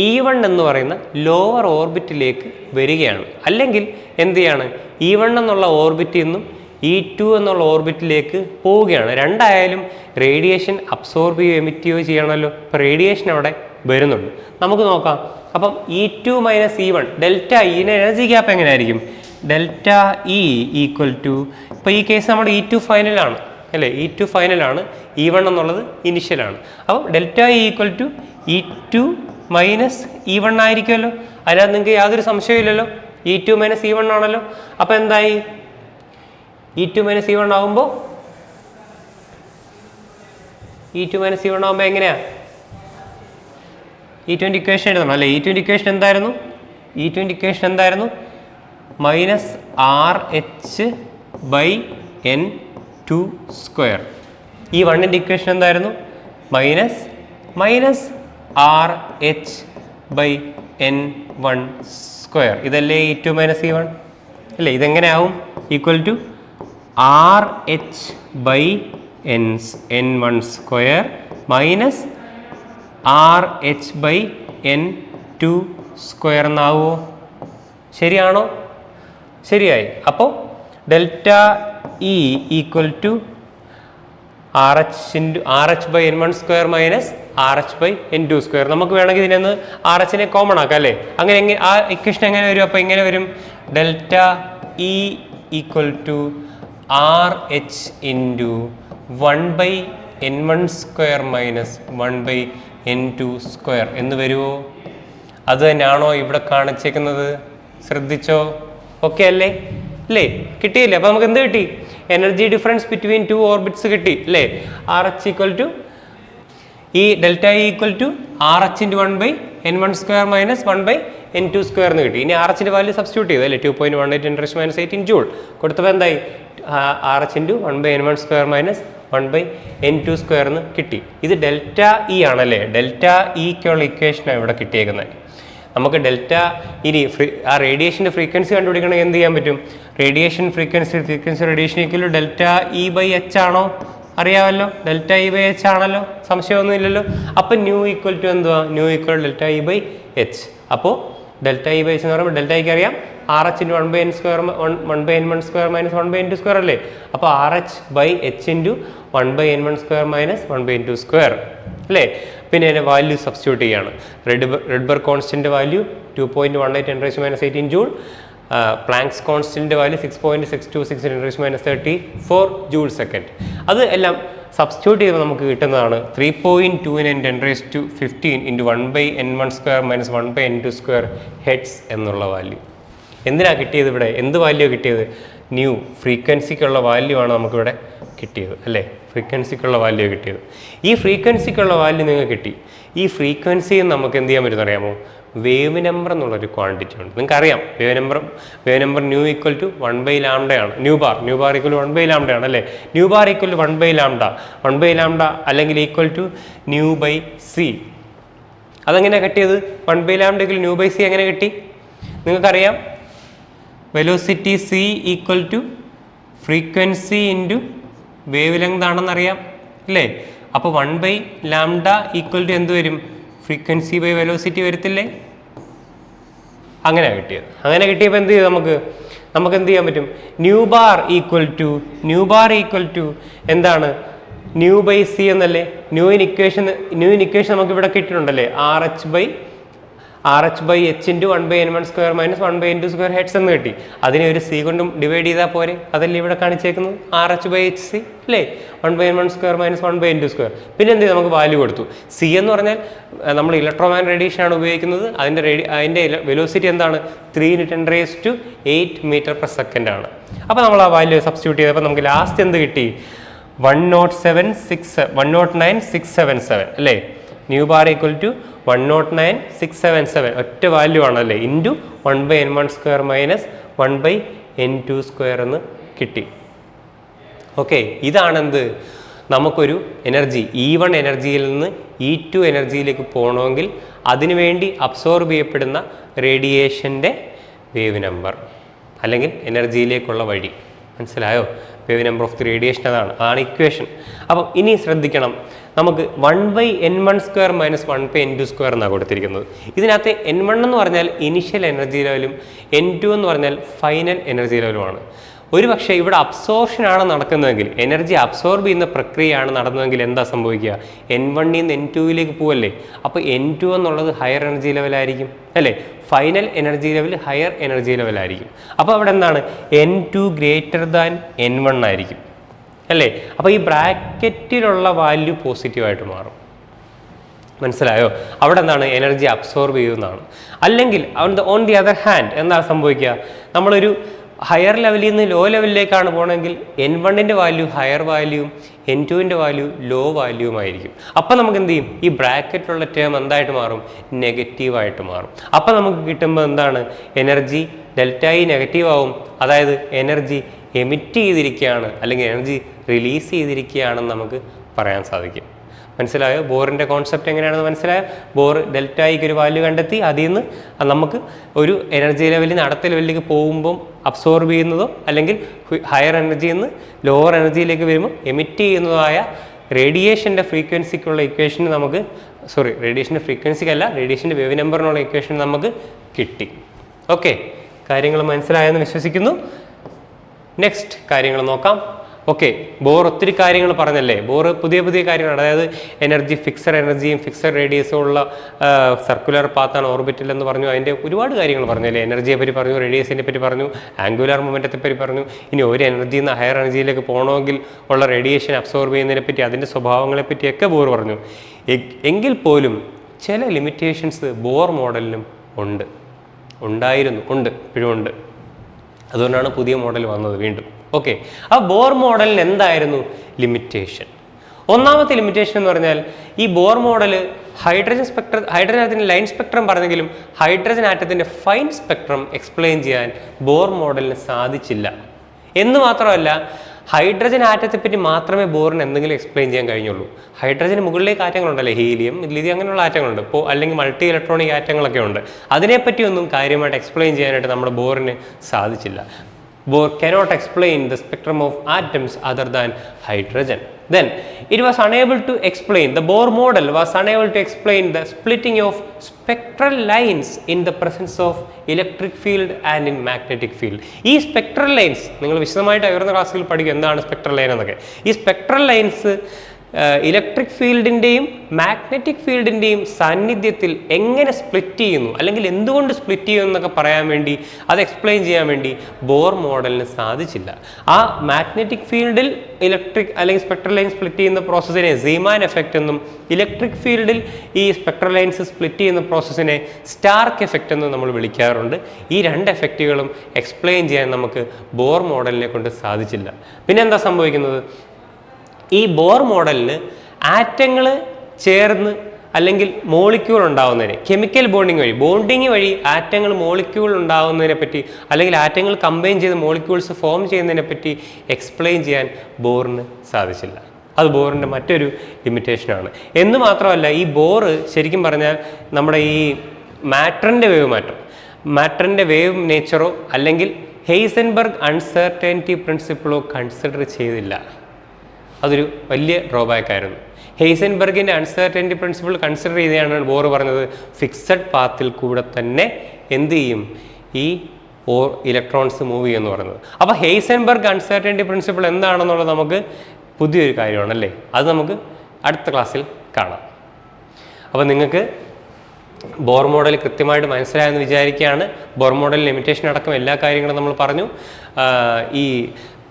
E1 എന്ന് പറയുന്ന ലോവർ ഓർബിറ്റിലേക്ക് വരികയാണ്. അല്ലെങ്കിൽ എന്ത് ചെയ്യാണ്? E1 എന്നുള്ള ഓർബിറ്റിൽ നിന്നും E2 എന്നുള്ള ഓർബിറ്റിലേക്ക് പോവുകയാണ്. രണ്ടായാലും റേഡിയേഷൻ അബ്സോർബ് ചെയ്യുകയോ എമിറ്റ് ചെയ്യുകയോ ചെയ്യണമല്ലോ. അപ്പോൾ റേഡിയേഷൻ അവിടെ വരുന്നുണ്ട്. നമുക്ക് നോക്കാം. അപ്പം E2 മൈനസ് E1 ഡെൽറ്റ ഇന് എനർജി ഗ്യാപ്പ് എങ്ങനെയായിരിക്കും? ഡെൽറ്റ ഇ ഈക്വൽ ടു, ഇപ്പോൾ ഈ കേസ് നമ്മുടെ E2 ഫൈനലാണ് അല്ലേ. E2 ഫൈനലാണ്, E1 എന്നുള്ളത് ഇനിഷ്യലാണ്. അപ്പം delta E equal to E2 minus E1 ആയിരിക്കുമല്ലോ. അതിനകത്ത് നിങ്ങൾക്ക് യാതൊരു സംശയമില്ലല്ലോ. E2 മൈനസ് E1 ആണല്ലോ. അപ്പോൾ എന്തായി? E2 മൈനസ് E1 ആകുമ്പോൾ എങ്ങനെയാ? E2 ഇക്വേഷൻ എഴുതണം അല്ലേ. E2 ഇക്വേഷൻ എന്തായിരുന്നു? -RH/n2². E1 ഇക്വേഷൻ എന്തായിരുന്നു? -RH/n1². ഇതല്ലേ E2 മൈനസ് E1 അല്ലേ. ഇതെങ്ങനെയാവും? Equal to RH/n1² minus RH/n2² എന്നാവോ? ശരിയാണോ? ശരിയായി. അപ്പോൾ delta E equal to RH/n1² minus RH/n2². നമുക്ക് വേണമെങ്കിൽ ഇതിനൊന്ന് RH കോമൺ ആക്കാം അല്ലേ. അങ്ങനെ ആ ഇക്വേഷൻ എങ്ങനെ വരും? അപ്പോൾ ഇങ്ങനെ വരും. Delta E equal to RH into 1/n1² minus 1/n2² എന്ന് വരുമോ? അത് തന്നെയാണോ ഇവിടെ കാണിച്ചേക്കുന്നത്? ശ്രദ്ധിച്ചോ? ഓക്കെ അല്ലേ? കിട്ടിയില്ലേ? അപ്പോൾ നമുക്ക് എന്ത് കിട്ടി? Energy difference between two orbits കിട്ടി അല്ലേ. RH ഈക്വൽ ടു ഈ delta E equal to RH into 1/n1² minus 1/n2² എന്ന് കിട്ടി. ഇനി RH വാല്യൂ സബ്സ്റ്റിറ്റ്യൂട്ട് ചെയ്തു അല്ലേ. 2.18 × 10⁻⁸ കൊടുത്തപ്പോൾ എന്തായി? RH into 1/n1² minus 1/n2² എന്ന് കിട്ടി. ഇത് ഡെൽറ്റ ഇ ആണല്ലേ. ഡെൽറ്റ ഇക്കുള്ള ഇക്വേഷനാണ് ഇവിടെ കിട്ടിയേക്കുന്നത്. നമുക്ക് ഡെൽറ്റ ഇനി ആ റേഡിയേഷൻ്റെ ഫ്രീക്വൻസി കണ്ടുപിടിക്കണമെങ്കിൽ എന്ത് ചെയ്യാൻ പറ്റും? Radiation frequency radiation equal to delta E by h ആണോ? അറിയാമല്ലോ, ഡെൽറ്റ ഇ ബൈ എച്ച് ആണല്ലോ, സംശയമൊന്നും ഇല്ലല്ലോ. അപ്പം ന്യൂ ഈക്വൽ ടു എന്തുവാ? Nu equal delta E by h. അപ്പോൾ ഡെൽറ്റ ഇ ബൈ എച്ച് എന്ന് പറയുമ്പോൾ ഡെൽറ്റ ഇക്ക് അറിയാം RH into 1/n1² minus 1/n2² അല്ലേ. അപ്പോൾ RH/h into 1/n1² minus 1/n2² അല്ലേ. പിന്നെ അതിൻ്റെ വാല്യൂ സബ്സ്റ്റിറ്റ്യൂട്ട് ചെയ്യുകയാണ്. റെഡ്ബർഗ് constant value 2.18 × 10⁻⁸ joule. Planks constant value 6.626 × 10⁻34 joule second. അത് എല്ലാം സബ്സ്റ്റിറ്റ്യൂട്ട് ചെയ്യുമ്പോൾ നമുക്ക് കിട്ടുന്നതാണ് 3.29 × 10⁻15 × 1/n1² - 1/n2² ഹെഡ്സ് എന്നുള്ള വാല്യൂ. എന്തിനാണ് കിട്ടിയത് ഇവിടെ? എന്ത് വാല്യൂ കിട്ടിയത്? ന്യൂ ഫ്രീക്വൻസിക്കുള്ള വാല്യൂ ആണ് നമുക്കിവിടെ കിട്ടിയത് അല്ലേ? ഫ്രീക്വൻസിക്കുള്ള വാല്യൂ കിട്ടിയത്. ഈ ഫ്രീക്വൻസിക്കുള്ള വാല്യൂ നിങ്ങൾക്ക് കിട്ടി. ഈ ഫ്രീക്വൻസിയും നമുക്ക് എന്ത് ചെയ്യാൻ പറ്റുമെന്ന് അറിയാമോ? വേവ് നമ്പർ എന്നുള്ളൊരു ക്വാണ്ടിറ്റി ഉണ്ട്. നിങ്ങൾക്ക് അറിയാം wave number nu equal to 1/λ ആണ്. ന്യൂ ബാർ ഈക്വൽ ടു 1/λ ആണ് അല്ലേ? ന്യൂ ബാർ ഈക്വൽ ടു 1/λ അല്ലെങ്കിൽ ഈക്വൽ ടു ν/c. അതെങ്ങനെയാണ് കിട്ടിയത്? 1/λ ഈക്വൽ ν/c എങ്ങനെ കിട്ടി? നിങ്ങൾക്കറിയാം velocity c equal to frequency into wavelength ആണെന്നറിയാം അല്ലേ? അപ്പോൾ 1/λ ഈക്വൽ ടു എന്ത് വരും? ഫ്രീക്വൻസി ബൈ വെലോസിറ്റി വരത്തില്ലേ? അങ്ങനെ കിട്ടിയത്. അങ്ങനെ കിട്ടിയപ്പോൾ എന്ത് ചെയ്യും? നമുക്ക് എന്ത് ചെയ്യാൻ പറ്റും? ന്യൂ ബാർ ഈക്വൽ ടു എന്താണ്? ν/c എന്നല്ലേ? ന്യൂവിൻ ഇക്വേഷൻ നമുക്ക് ഇവിടെ കിട്ടിയിട്ടുണ്ടല്ലേ? RH/h × 1/n1² - 1/n2² ഹെഡ്സ് എന്ന് കിട്ടി. അതിനെ ഒരു c കൊണ്ടും ഡിവൈഡ് ചെയ്താൽ പോരെ? അതല്ലേ ഇവിടെ കാണിച്ചേക്കുന്നത്? RH/hc അല്ലേ? 1/n1² - 1/n2². പിന്നെ എന്ത് ചെയ്യും? നമുക്ക് വാല്യൂ കൊടുത്തു. c എന്ന് പറഞ്ഞാൽ നമ്മൾ ഇലക്ട്രോമാഗ്നറ്റിക് റേഡിയേഷൻ ആണ് ഉപയോഗിക്കുന്നത്. അതിൻ്റെ വെലോസിറ്റി എന്താണ്? 3 × 10⁸ m/s ആണ്. അപ്പോൾ നമ്മൾ ആ വാല്യൂ സബ്സ്റ്റിറ്റ്യൂട്ട് ചെയ്തപ്പോൾ നമുക്ക് ലാസ്റ്റ് എന്ത് കിട്ടി? 109,677 അല്ലേ? ന്യൂ ബാർ ഈക്വൽ ടു 109,677 ഒറ്റ വാല്യൂ ആണല്ലേ? ഇൻറ്റു 1/n1² - 1/n2² എന്ന് കിട്ടി. ഓക്കെ, ഇതാണെന്ത്? നമുക്കൊരു എനർജി E1 എനർജിയിൽ നിന്ന് E2 എനർജിയിലേക്ക് പോകണമെങ്കിൽ അതിനുവേണ്ടി അബ്സോർബ് ചെയ്യപ്പെടുന്ന റേഡിയേഷൻ്റെ വേവ് നമ്പർ അല്ലെങ്കിൽ എനർജിയിലേക്കുള്ള വഴി. മനസ്സിലായോ? Wave number of the radiation അതാണ് ഇക്വേഷൻ. അപ്പം ഇനി ശ്രദ്ധിക്കണം, നമുക്ക് 1/n1² - 1/n2² എന്നാണ് കൊടുത്തിരിക്കുന്നത്. ഇതിനകത്ത് n1 എന്ന് പറഞ്ഞാൽ ഇനിഷ്യൽ എനർജി ലെവലും n2 എന്ന് പറഞ്ഞാൽ ഫൈനൽ എനർജി ലെവലുമാണ്. ഒരു പക്ഷേ ഇവിടെ അബ്സോർപ്ഷൻ ആണ് നടക്കുന്നതെങ്കിൽ, എനർജി അബ്സോർബ് ചെയ്യുന്ന പ്രക്രിയയാണ് നടന്നതെങ്കിൽ എന്താ സംഭവിക്കുക? n1 നിന്ന് n2ലേക്ക് പോവല്ലേ? അപ്പോൾ n2 എന്നുള്ളത് ഹയർ എനർജി ലെവലായിരിക്കും അല്ലേ? Final energy level higher energy ലെവലായിരിക്കും. അപ്പോൾ അവിടെ എന്താണ്? n2 > n1 ആയിരിക്കും അല്ലേ? അപ്പോൾ ഈ ബ്രാക്കറ്റിലുള്ള വാല്യൂ പോസിറ്റീവായിട്ട് മാറും. മനസ്സിലായോ? അവിടെ എന്താണ്? എനർജി അബ്സോർബ് ചെയ്യുന്നതാണ്. അല്ലെങ്കിൽ ഓൺ ദി അതർ ഹാൻഡ് എന്താണ് സംഭവിക്കുക? നമ്മളൊരു ഹയർ ലെവലിൽ നിന്ന് ലോ ലെവലിലേക്കാണ് പോകണമെങ്കിൽ n1ൻ്റെ വാല്യൂ ഹയർ വാല്യൂവും n2ൻ്റെ വാല്യൂ ലോ വാല്യൂവുമായിരിക്കും. അപ്പം നമുക്ക് എന്ത് ചെയ്യും? ഈ ബ്രാക്കറ്റിലുള്ള ടേം എന്തായിട്ട് മാറും? നെഗറ്റീവായിട്ട് മാറും. അപ്പം നമുക്ക് കിട്ടുമ്പോൾ എന്താണ്? എനർജി ΔE നെഗറ്റീവ് ആവും. അതായത് എനർജി എമിറ്റ് ചെയ്തിരിക്കുകയാണ് അല്ലെങ്കിൽ എനർജി റിലീസ് ചെയ്തിരിക്കുകയാണെന്ന് നമുക്ക് പറയാൻ സാധിക്കും. മനസ്സിലായോ? ബോറിൻ്റെ കോൺസെപ്റ്റ് എങ്ങനെയാണെന്ന് മനസ്സിലായോ? ബോർ ΔEക്ക് ഒരു വാല്യൂ കണ്ടെത്തി, അതിൽ നിന്ന് നമുക്ക് ഒരു എനർജി ലെവലിൽ നിന്ന് അടുത്ത ലെവലിലേക്ക് പോകുമ്പം അബ്സോർബ് ചെയ്യുന്നതോ അല്ലെങ്കിൽ ഹയർ എനർജിയിൽ നിന്ന് ലോവർ എനർജിയിലേക്ക് വരുമ്പോൾ എമിറ്റ് ചെയ്യുന്നതായ റേഡിയേഷൻ്റെ ഫ്രീക്വൻസിക്കുള്ള ഇക്വേഷൻ നമുക്ക് റേഡിയേഷൻ്റെ ഫ്രീക്വൻസിക്കല്ല, റേഡിയേഷൻ്റെ വേവ് നമ്പറിനുള്ള ഇക്വേഷൻ നമുക്ക് കിട്ടി. ഓക്കെ, കാര്യങ്ങൾ മനസ്സിലായെന്ന് വിശ്വസിക്കുന്നു. നെക്സ്റ്റ് കാര്യങ്ങൾ നോക്കാം. ഓക്കെ, ബോർ ഒത്തിരി കാര്യങ്ങൾ പറഞ്ഞല്ലേ? ബോർ പുതിയ കാര്യങ്ങളാണ്. അതായത് എനർജി, ഫിക്സഡ് എനർജിയും ഫിക്സഡ് റേഡിയസും ഉള്ള സർക്കുലർ പാത്താണ് ഓർബിറ്റിൽ എന്ന് പറഞ്ഞു. അതിൻ്റെ ഒരുപാട് കാര്യങ്ങൾ പറഞ്ഞല്ലേ? എനർജിയെ പറ്റി പറഞ്ഞു, റേഡിയസിനെ പറ്റി പറഞ്ഞു, ആംഗുലാർ മൊമെൻറ്റത്തെ പറ്റി പറഞ്ഞു. ഇനി ഒരു എനർജിയിൽ നിന്ന് ഹയർ എനർജിയിലേക്ക് പോകണമെങ്കിൽ ഉള്ള റേഡിയേഷൻ അബ്സോർബ് ചെയ്യുന്നതിനെ പറ്റി, അതിൻ്റെ സ്വഭാവങ്ങളെ പറ്റിയൊക്കെ ബോർ പറഞ്ഞു. എങ്കിൽ പോലും ചില ലിമിറ്റേഷൻസ് ബോർ മോഡലിനും ഉണ്ട്, ഇപ്പോഴും ഉണ്ട്. അതുകൊണ്ടാണ് പുതിയ മോഡൽ വന്നത് വീണ്ടും. ഓക്കെ, ആ ബോർ മോഡലിന് എന്തായിരുന്നു ലിമിറ്റേഷൻ? ഒന്നാമത്തെ ലിമിറ്റേഷൻ എന്ന് പറഞ്ഞാൽ ഈ ബോർ മോഡൽ ഹൈഡ്രജൻ ആറ്റത്തിൻ്റെ ലൈൻ സ്പെക്ട്രം പറഞ്ഞെങ്കിലും ഹൈഡ്രജൻ ആറ്റത്തിൻ്റെ ഫൈൻ സ്പെക്ട്രം എക്സ്പ്ലെയിൻ ചെയ്യാൻ ബോർ മോഡലിന് സാധിച്ചില്ല. എന്ന് മാത്രമല്ല, ഹൈഡ്രജൻ ആറ്റത്തെപ്പറ്റി മാത്രമേ ബോറിന് എന്തെങ്കിലും എക്സ്പ്ലെയിൻ ചെയ്യാൻ കഴിഞ്ഞുള്ളൂ. ഹൈഡ്രജന് മുകളിലേക്ക് ആറ്റങ്ങളുണ്ടല്ലേ? ഹീലിയം, ലിഥിയം അങ്ങനെയുള്ള ആറ്റങ്ങളുണ്ട്. ഇപ്പോൾ അല്ലെങ്കിൽ മൾട്ടി ഇലക്ട്രോണിക് ആറ്റങ്ങളൊക്കെ ഉണ്ട്. അതിനെപ്പറ്റിയൊന്നും കാര്യമായിട്ട് എക്സ്പ്ലെയിൻ ചെയ്യാനായിട്ട് നമ്മുടെ ബോറിന് സാധിച്ചില്ല. Bohr cannot explain the spectrum of atoms other than hydrogen. Then it was unable to explain, the Bohr model was unable to explain the splitting of spectral lines in the presence of electric field and in magnetic field. ഈ സ്പെക്ട്രൽ ലൈൻസ് നിങ്ങൾ വിശദമായിട്ട് ഉയർന്ന ക്ലാസ്സിൽ പഠിക്കും എന്താണ് സ്പെക്ട്രൽ ലൈൻ എന്നൊക്കെ. ഈ സ്പെക്ട്രൽ ലൈൻസ് ഇലക്ട്രിക് ഫീൽഡിൻ്റെയും മാഗ്നറ്റിക് ഫീൽഡിൻ്റെയും സാന്നിധ്യത്തിൽ എങ്ങനെ സ്പ്ലിറ്റ് ചെയ്യുന്നു അല്ലെങ്കിൽ എന്തുകൊണ്ട് സ്പ്ലിറ്റ് ചെയ്യുന്നു എന്നൊക്കെ പറയാൻ വേണ്ടി അത് എക്സ്പ്ലെയിൻ ചെയ്യാൻ വേണ്ടി ബോർ മോഡലിന് സാധിച്ചില്ല. ആ മാഗ്നറ്റിക് ഫീൽഡിൽ ഇലക്ട്രിക് അല്ലെങ്കിൽ സ്പെക്ട്രൽ ലൈൻ സ്പ്ലിറ്റ് ചെയ്യുന്ന പ്രോസസ്സിനെ സീമാൻ എഫക്റ്റ് എന്നും ഇലക്ട്രിക് ഫീൽഡിൽ ഈ സ്പെക്ട്രൽ ലൈൻസ് സ്പ്ലിറ്റ് ചെയ്യുന്ന പ്രോസസ്സിനെ സ്റ്റാർക്ക് എഫക്റ്റ് എന്നും നമ്മൾ വിളിക്കാറുണ്ട്. ഈ രണ്ട് എഫക്റ്റുകളും എക്സ്പ്ലെയിൻ ചെയ്യാൻ നമുക്ക് ബോർ മോഡലിനെ കൊണ്ട് സാധിച്ചില്ല. പിന്നെ എന്താ സംഭവിക്കുന്നത്? ഈ ബോർ മോഡലിന് ആറ്റങ്ങൾ ചേർന്ന് അല്ലെങ്കിൽ മോളിക്യൂൾ ഉണ്ടാവുന്നതിന് കെമിക്കൽ ബോണ്ടിങ് വഴി ആറ്റങ്ങൾ മോളിക്യൂൾ ഉണ്ടാവുന്നതിനെ പറ്റി അല്ലെങ്കിൽ ആറ്റങ്ങൾ കമ്പൈൻ ചെയ്ത് മോളിക്യൂൾസ് ഫോം ചെയ്യുന്നതിനെ പറ്റി എക്സ്പ്ലെയിൻ ചെയ്യാൻ ബോറിന് സാധിച്ചില്ല. അത് ബോറിൻ്റെ മറ്റൊരു ലിമിറ്റേഷനാണ്. എന്ന് മാത്രമല്ല, ഈ ബോറ് ശരിക്കും പറഞ്ഞാൽ നമ്മുടെ ഈ മാറ്ററിൻ്റെ വേവ് നേച്ചറോ അല്ലെങ്കിൽ ഹെയ്സൻബർഗ് അൺസർട്ടനിറ്റി പ്രിൻസിപ്പിളോ കൺസിഡർ ചെയ്തില്ല. അതൊരു വലിയ ഡ്രോബാക്ക് ആയിരുന്നു. ഹെയ്സൻബർഗിൻ്റെ അൺസർട്ടനിറ്റി പ്രിൻസിപ്പിൾ കൺസിഡർ ചെയ്താണ് ബോർ പറഞ്ഞത് ഫിക്സഡ് പാത്തിൽ കൂടെ തന്നെ എന്ത് ചെയ്യും, ഈ ഇലക്ട്രോൺസ് മൂവ് ചെയ്യുമെന്ന് പറയുന്നത്. അപ്പോൾ ഹെയ്സൻബർഗ് അൺസർട്ടനിറ്റി പ്രിൻസിപ്പിൾ എന്താണെന്നുള്ളത് നമുക്ക് പുതിയൊരു കാര്യമാണ് അല്ലേ. അത് നമുക്ക് അടുത്ത ക്ലാസ്സിൽ കാണാം. അപ്പോൾ നിങ്ങൾക്ക് ബോർ മോഡൽ കൃത്യമായിട്ട് മനസ്സിലായെന്ന് വിചാരിക്കുകയാണ്. ബോർ മോഡൽ ലിമിറ്റേഷൻ അടക്കം എല്ലാ കാര്യങ്ങളും നമ്മൾ പറഞ്ഞു. ഈ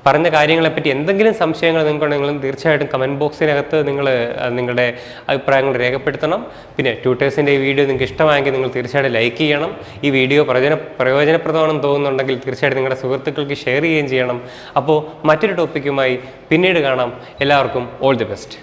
പറഞ്ഞ കാര്യങ്ങളെപ്പറ്റി എന്തെങ്കിലും സംശയങ്ങൾ നിങ്ങൾക്കുണ്ടെങ്കിലും തീർച്ചയായിട്ടും കമൻറ്റ് ബോക്സിനകത്ത് നിങ്ങളുടെ അഭിപ്രായങ്ങൾ രേഖപ്പെടുത്തണം. പിന്നെ ട്യൂട്ടേഴ്സിൻ്റെ ഈ വീഡിയോ നിങ്ങൾക്ക് ഇഷ്ടമായെങ്കിൽ നിങ്ങൾ തീർച്ചയായിട്ടും ലൈക്ക് ചെയ്യണം. ഈ വീഡിയോ പ്രയോജനപ്രദമാണെന്ന് തോന്നുന്നുണ്ടെങ്കിൽ തീർച്ചയായിട്ടും നിങ്ങളുടെ സുഹൃത്തുക്കൾക്ക് ഷെയർ ചെയ്യുകയും ചെയ്യണം. അപ്പോൾ മറ്റൊരു ടോപ്പിക്കുമായി പിന്നീട് കാണാം. എല്ലാവർക്കും ഓൾ ദി ബെസ്റ്റ്.